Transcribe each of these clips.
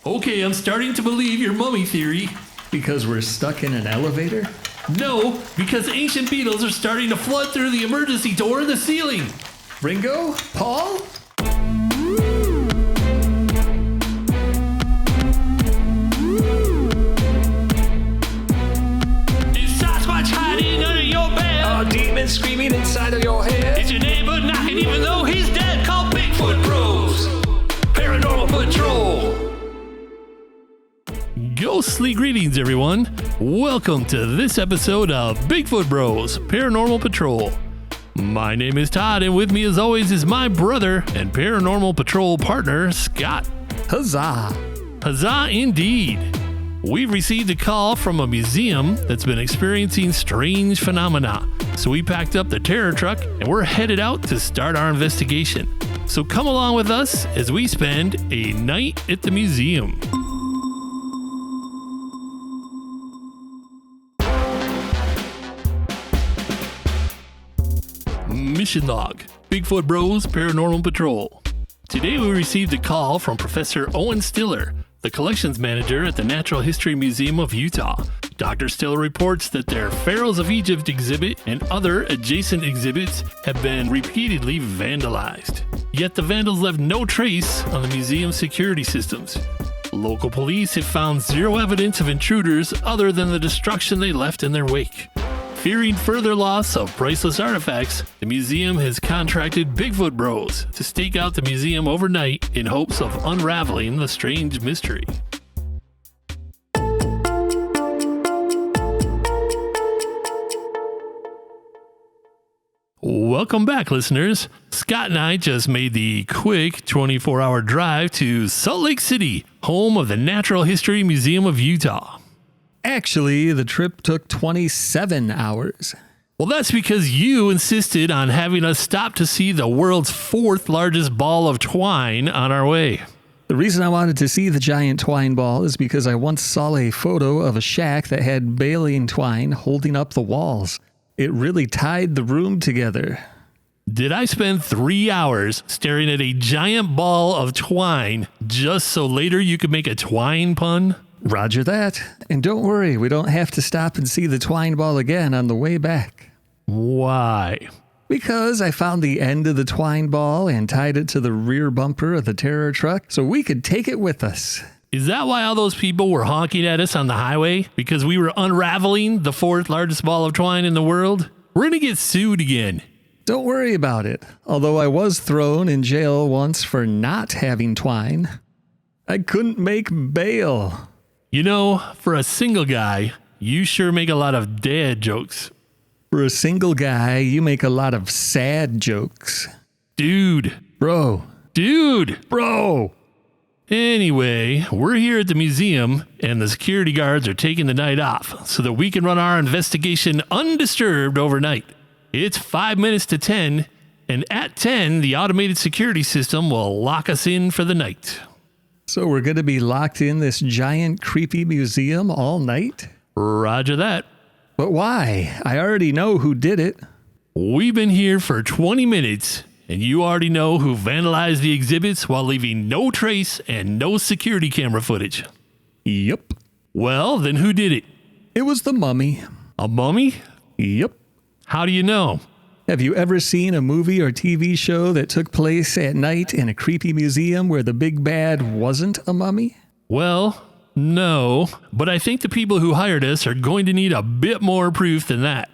Okay, I'm starting to believe your mummy theory. Because we're stuck in an elevator? No, because ancient beetles are starting to flood through the emergency door in the ceiling. Ringo? Paul? Is Sasquatch hiding under your bed? Are demons screaming inside of your head? Is your neighbor knocking even though he's dead? Call Bigfoot Bros Paranormal Patrol. Ghostly greetings, everyone. Welcome to this episode of Bigfoot Bros Paranormal Patrol. My name is Todd, and with me as always is my brother and Paranormal Patrol partner, Scott. Huzzah! Huzzah indeed. We've received a call from a museum that's been experiencing strange phenomena. So we packed up the terror truck and we're headed out to start our investigation. So come along with us as we spend a night at the museum. Mission log, Bigfoot Bros Paranormal Patrol. Today we received a call from Professor Owen Stiller, the collections manager at the Natural History Museum of Utah. Dr. Stiller reports that their Pharaohs of Egypt exhibit and other adjacent exhibits have been repeatedly vandalized. Yet the vandals left no trace on the museum's security systems. Local police have found zero evidence of intruders other than the destruction they left in their wake. Fearing further loss of priceless artifacts, the museum has contracted Bigfoot Bros to stake out the museum overnight in hopes of unraveling the strange mystery. Welcome back, listeners. Scott and I just made the quick 24-hour drive to Salt Lake City, home of the Natural History Museum of Utah. Actually, the trip took 27 hours. Well, that's because you insisted on having us stop to see the world's fourth largest ball of twine on our way. The reason I wanted to see the giant twine ball is because I once saw a photo of a shack that had baling twine holding up the walls. It really tied the room together. Did I spend 3 hours staring at a giant ball of twine just so later you could make a twine pun? Roger that. And don't worry, we don't have to stop and see the twine ball again on the way back. Why? Because I found the end of the twine ball and tied it to the rear bumper of the terror truck so we could take it with us. Is that why all those people were honking at us on the highway? Because we were unraveling the fourth largest ball of twine in the world? We're gonna get sued again. Don't worry about it. Although I was thrown in jail once for not having twine. I couldn't make bail. You know, for a single guy, you sure make a lot of dad jokes. For a single guy, you make a lot of sad jokes. Dude. Bro. Dude. Bro. Anyway, we're here at the museum, and the security guards are taking the night off so that we can run our investigation undisturbed overnight. It's 5 minutes to 10, and at 10, the automated security system will lock us in for the night. So we're going to be locked in this giant, creepy museum all night? Roger that. But why? I already know who did it. We've been here for 20 minutes, and you already know who vandalized the exhibits while leaving no trace and no security camera footage. Yep. Well, then who did it? It was the mummy. A mummy? Yep. How do you know? Have you ever seen a movie or TV show that took place at night in a creepy museum where the big bad wasn't a mummy? Well, no, but I think the people who hired us are going to need a bit more proof than that.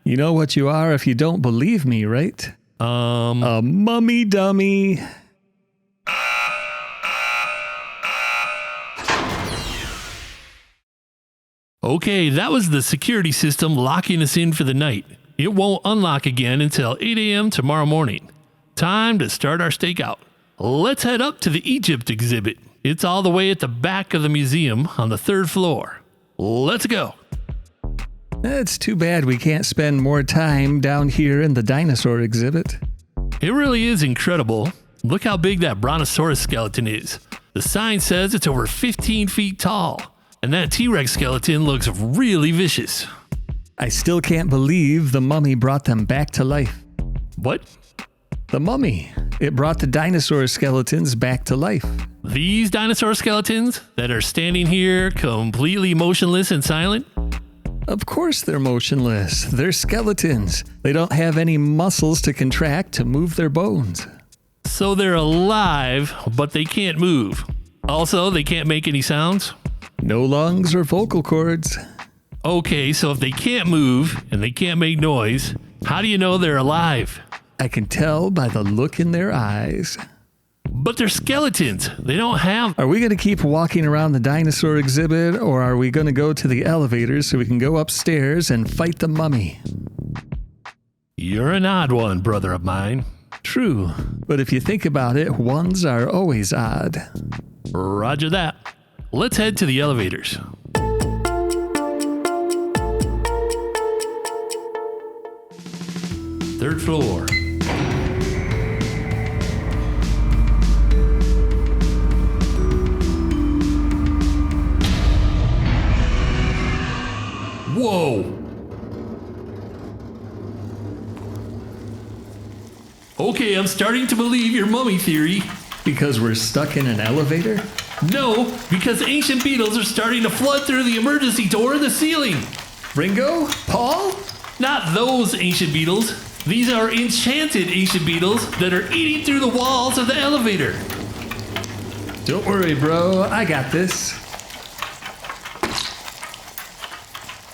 You know what you are if you don't believe me, right? A mummy dummy. Okay, that was the security system locking us in for the night. It won't unlock again until 8 a.m. tomorrow morning. Time to start our stakeout. Let's head up to the Egypt exhibit. It's all the way at the back of the museum on the 3rd floor. Let's go. It's too bad we can't spend more time down here in the dinosaur exhibit. It really is incredible. Look how big that brontosaurus skeleton is. The sign says it's over 15 feet tall, and that T-Rex skeleton looks really vicious. I still can't believe the mummy brought them back to life. What? The mummy. It brought the dinosaur skeletons back to life. These dinosaur skeletons that are standing here completely motionless and silent? Of course they're motionless. They're skeletons. They don't have any muscles to contract to move their bones. So they're alive, but they can't move. Also, they can't make any sounds? No lungs or vocal cords. Okay, so if they can't move and they can't make noise, how do you know they're alive? I can tell by the look in their eyes. But they're skeletons. They don't have... Are we going to keep walking around the dinosaur exhibit, or are we going to go to the elevator so we can go upstairs and fight the mummy? You're an odd one, brother of mine. True, but if you think about it, ones are always odd. Roger that. Let's head to the elevators. Third floor. Whoa! Okay, I'm starting to believe your mummy theory. Because we're stuck in an elevator? No, because ancient beetles are starting to flood through the emergency door in the ceiling. Ringo? Paul? Not those ancient beetles. These are enchanted ancient beetles that are eating through the walls of the elevator. Don't worry, bro. I got this.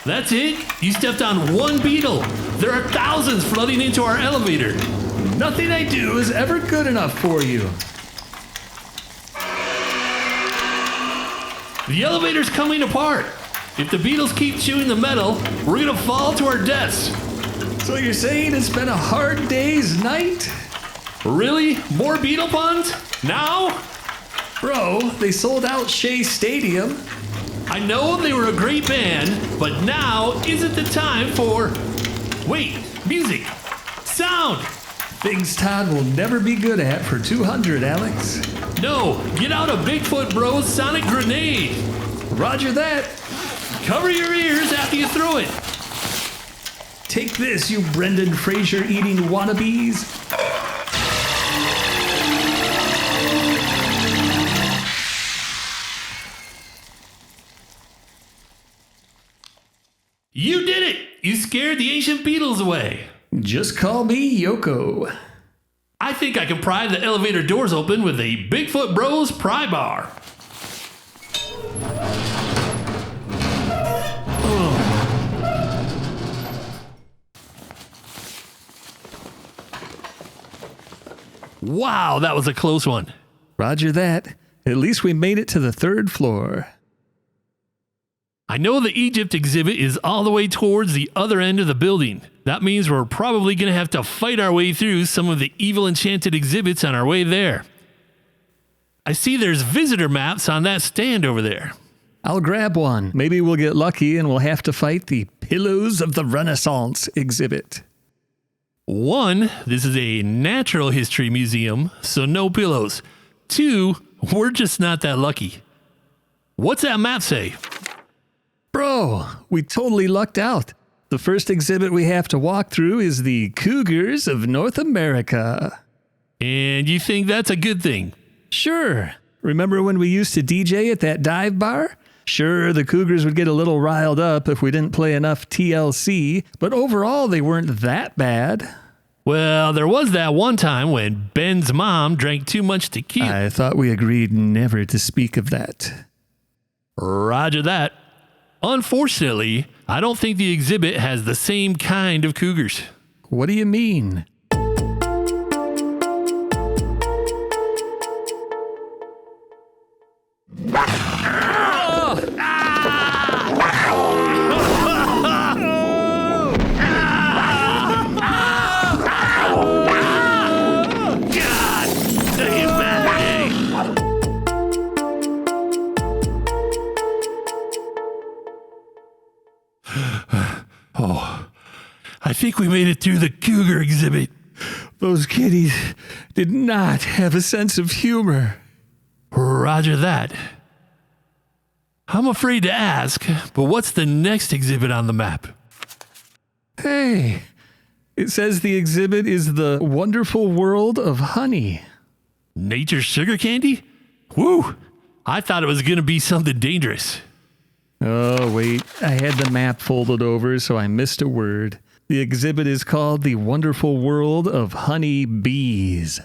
That's it? You stepped on one beetle. There are thousands flooding into our elevator. Nothing I do is ever good enough for you. The elevator's coming apart. If the beetles keep chewing the metal, we're gonna fall to our deaths. So you're saying it's been a hard day's night? Really? More beetle puns? Now? Bro, they sold out Shea Stadium. I know they were a great band, but now isn't the time for... Wait, music, sound. Things Todd will never be good at for 200, Alex. No, get out a Bigfoot Bros sonic grenade. Roger that. Cover your ears after you throw it. Take this, you Brendan Fraser eating wannabes. You did it! You scared the ancient beetles away. Just call me Yoko. I think I can pry the elevator doors open with a Bigfoot Bros pry bar. Wow, that was a close one. Roger that. At least we made it to the third floor. I know the Egypt exhibit is all the way towards the other end of the building. That means we're probably going to have to fight our way through some of the evil enchanted exhibits on our way there. I see there's visitor maps on that stand over there. I'll grab one. Maybe we'll get lucky and we'll have to fight the Pillows of the Renaissance exhibit. 1, this is a natural history museum, so no pillows. 2, we're just not that lucky. What's that map say? Bro, we totally lucked out. The first exhibit we have to walk through is the Cougars of North America. And you think that's a good thing? Sure. Remember when we used to DJ at that dive bar? Sure, the Cougars would get a little riled up if we didn't play enough TLC, but overall they weren't that bad. Well, there was that one time when Ben's mom drank too much tequila. I thought we agreed never to speak of that. Roger that. Unfortunately, I don't think the exhibit has the same kind of cougars. What do you mean? I think we made it through the cougar exhibit. Those kitties did not have a sense of humor. Roger that. I'm afraid to ask, but what's the next exhibit on the map? Hey, It says the exhibit is the wonderful world of honey. Nature's sugar candy? Woo! I thought it was going to be something dangerous. Oh, wait. I had the map folded over, so I missed a word. The exhibit is called The Wonderful World of Honey Bees.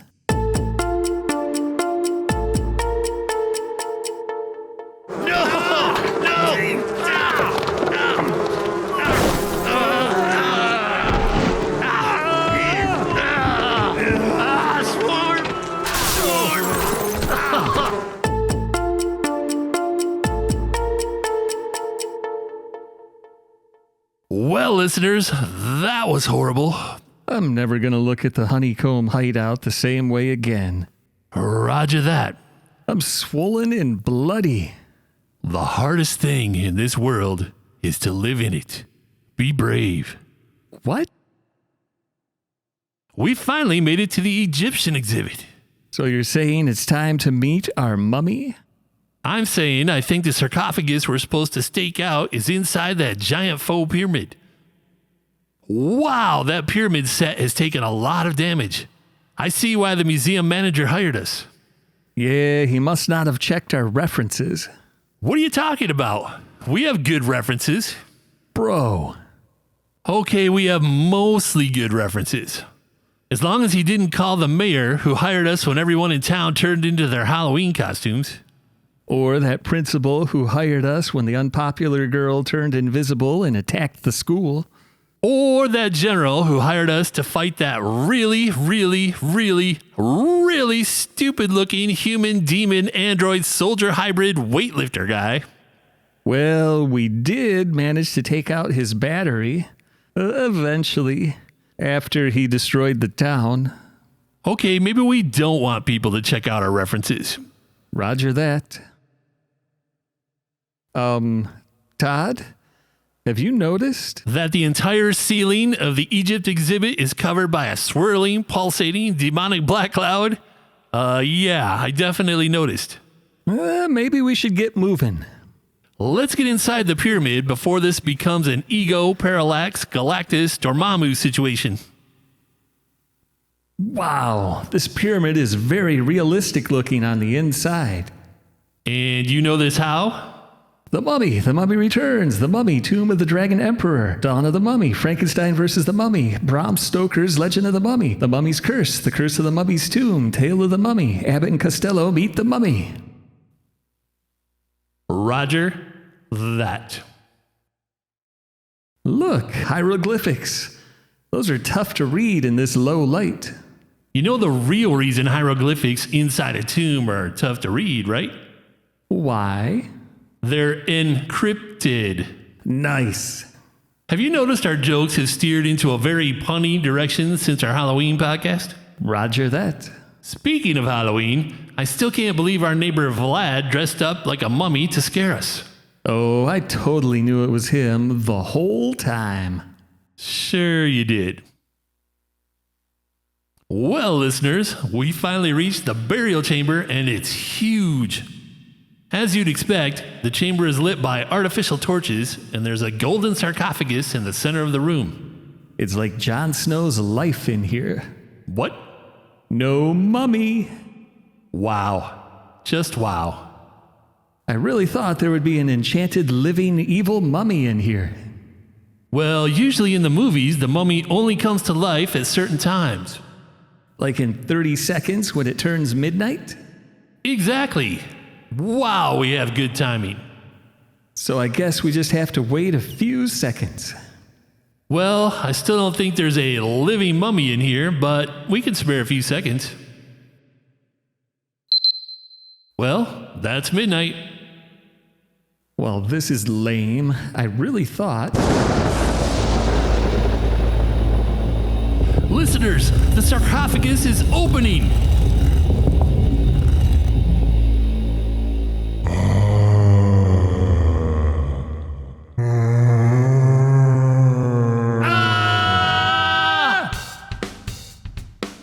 Well, listeners, that was horrible. I'm never going to look at the honeycomb hideout the same way again. Roger that. I'm swollen and bloody. The hardest thing in this world is to live in it. Be brave. What? We finally made it to the Egyptian exhibit. So you're saying it's time to meet our mummy? I'm saying I think the sarcophagus we're supposed to stake out is inside that giant faux pyramid. Wow, that pyramid set has taken a lot of damage. I see why the museum manager hired us. Yeah, he must not have checked our references. What are you talking about? We have good references. Bro. Okay, we have mostly good references. As long as he didn't call the mayor who hired us when everyone in town turned into their Halloween costumes. Or that principal who hired us when the unpopular girl turned invisible and attacked the school. Or that general who hired us to fight that really stupid-looking human demon android soldier hybrid weightlifter guy. Well, we did manage to take out his battery. Eventually, after he destroyed the town. Okay, maybe we don't want people to check out our references. Roger that. Todd? Have you noticed that the entire ceiling of the Egypt exhibit is covered by a swirling, pulsating, demonic black cloud? Yeah, I definitely noticed. Maybe we should get moving. Let's get inside the pyramid before this becomes an Ego, Parallax, Galactus, Dormammu situation. Wow, this pyramid is very realistic looking on the inside. And you know this how? The Mummy Returns, The Mummy, Tomb of the Dragon Emperor, Dawn of the Mummy, Frankenstein vs. the Mummy, Bram Stoker's Legend of the Mummy, The Mummy's Curse, The Curse of the Mummy's Tomb, Tale of the Mummy, Abbott and Costello Meet the Mummy. Roger that. Look, hieroglyphics. Those are tough to read in this low light. You know the real reason hieroglyphics inside a tomb are tough to read, right? Why? They're encrypted. Nice. Have you noticed our jokes have steered into a very punny direction since our Halloween podcast? Roger that. Speaking of Halloween, I still can't believe our neighbor Vlad dressed up like a mummy to scare us. Oh, I totally knew it was him the whole time. Sure you did. Well, listeners, we finally reached the burial chamber and it's huge. As you'd expect, the chamber is lit by artificial torches, and there's a golden sarcophagus in the center of the room. It's like Jon Snow's life in here. What? No mummy. Wow. Just wow. I really thought there would be an enchanted living evil mummy in here. Well, usually in the movies, the mummy only comes to life at certain times. Like in 30 seconds when it turns midnight? Exactly. Wow, we have good timing. So I guess we just have to wait a few seconds. Well, I still don't think there's a living mummy in here, but we can spare a few seconds. Well, that's midnight. Well, this is lame. I really thought... Listeners, the sarcophagus is opening!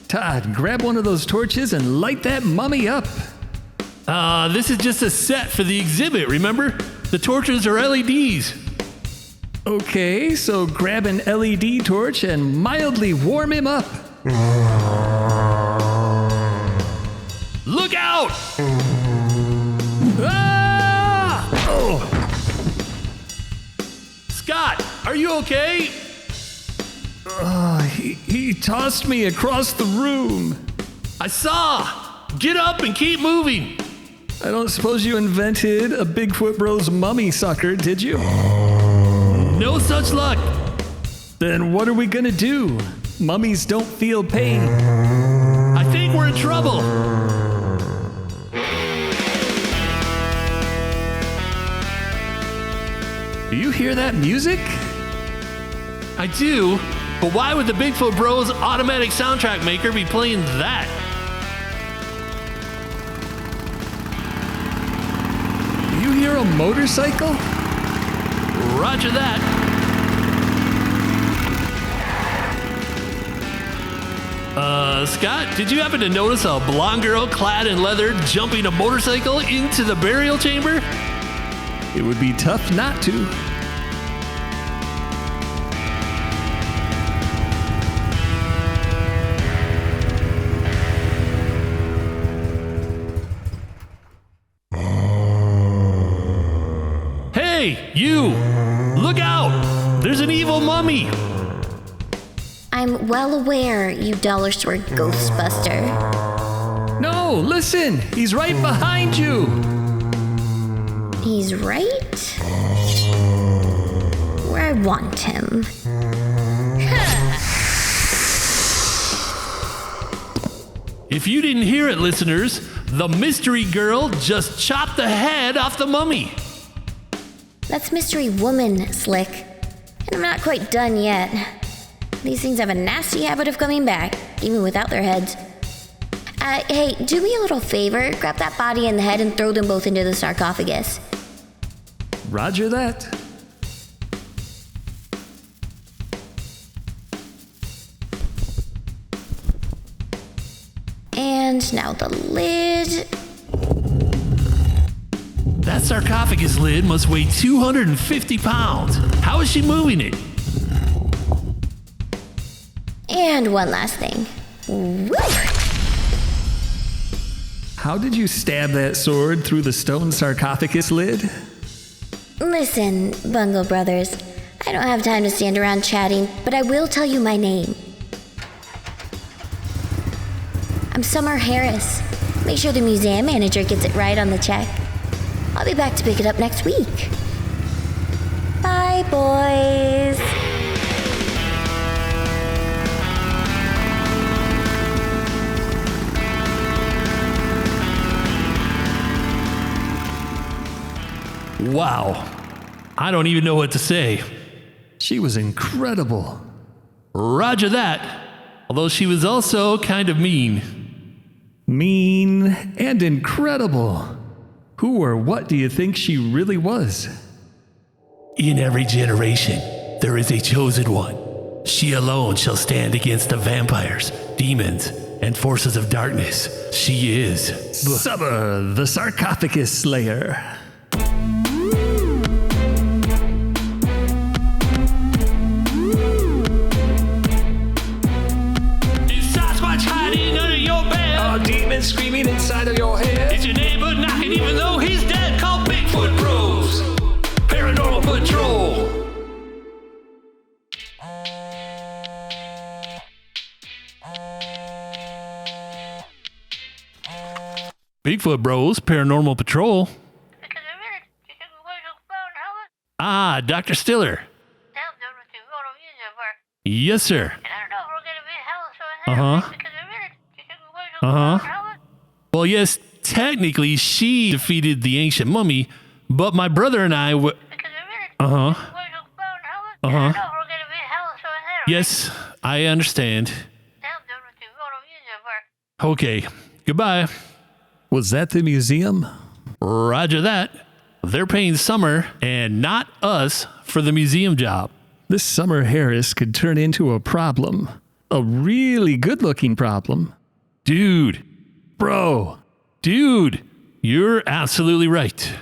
Todd, grab one of those torches and light that mummy up. This is just a set for the exhibit, remember? The torches are LEDs. Okay, so grab an LED torch and mildly warm him up. Look out! Ah! Oh! Scott, are you okay? He tossed me across the room. I saw! Get up and keep moving! I don't suppose you invented a Bigfoot Bros mummy sucker, did you? No such luck! Then what are we gonna do? Mummies don't feel pain. I think we're in trouble! Do you hear that music? I do, but why would the Bigfoot Bros automatic soundtrack maker be playing that? Do you hear a motorcycle? Roger that. Scott, did you happen to notice a blonde girl clad in leather jumping a motorcycle into the burial chamber? It would be tough not to. Hey, you! Look out! There's an evil mummy! I'm well aware, you dollar store Ghostbuster. No, listen! He's right behind you! He's right where I want him. If you didn't hear it, listeners, the mystery girl just chopped the head off the mummy. That's Mystery Woman, Slick. And I'm not quite done yet. These things have a nasty habit of coming back, even without their heads. Hey, do me a little favor. Grab that body and the head and throw them both into the sarcophagus. Roger that. And now the lid. That sarcophagus lid must weigh 250 pounds. How is she moving it? And one last thing. Whoop! How did you stab that sword through the stone sarcophagus lid? Listen, Bungle Brothers, I don't have time to stand around chatting, but I will tell you my name. I'm Summer Harris. Make sure the museum manager gets it right on the check. I'll be back to pick it up next week. Bye, boys. Wow. I don't even know what to say. She was incredible. Roger that. Although she was also kind of mean. Mean and incredible. Who or what do you think she really was? In every generation, there is a chosen one. She alone shall stand against the vampires, demons, and forces of darkness. She is Summer, the sarcophagus slayer. Screaming inside of your head. It's your neighbor knocking even though he's dead. Call Bigfoot Bros Paranormal Patrol. Bigfoot Bros Paranormal Patrol. Ah, Dr. Stiller. Yes, sir. Well, yes, technically she defeated the ancient mummy, but my brother and I were... Yes, I understand. Okay, goodbye. Was that the museum? Roger that. They're paying Summer and not us for the museum job. This Summer Harris could turn into a problem. A really good-looking problem. Dude. Bro. Dude, you're absolutely right.